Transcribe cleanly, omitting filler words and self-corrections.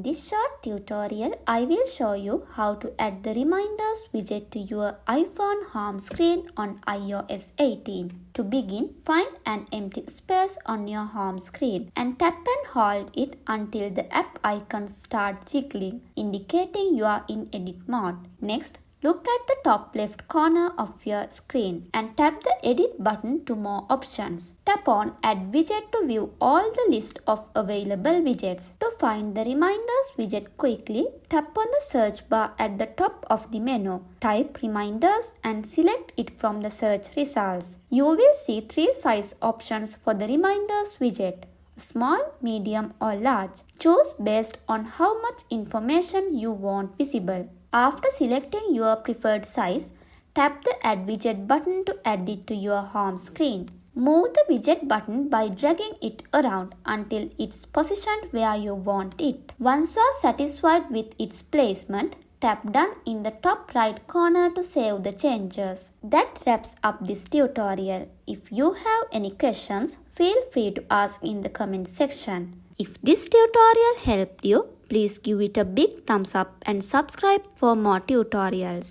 this short tutorial, I will show you how to add the Reminders widget to your iPhone home screen on iOS 18. To begin, find an empty space on your home screen and tap and hold it until the app icons start jiggling, indicating you are in edit mode. Next, look at the top left corner of your screen and tap the Edit button to more options. Tap on Add Widget to view all the list of available widgets. To find the Reminders widget quickly, tap on the search bar at the top of the menu. Type Reminders and select it from the search results. You will see 3 size options for the Reminders widget: small, medium or large. Choose based on how much information you want visible. After selecting your preferred size, tap the Add Widget button to add it to your home screen. Move the widget button by dragging it around until it's positioned where you want it. Once you are satisfied with its placement, tap Done in the top right corner to save the changes. That wraps up this tutorial. If you have any questions, feel free to ask in the comment section. If this tutorial helped you, please give it a big thumbs up and subscribe for more tutorials.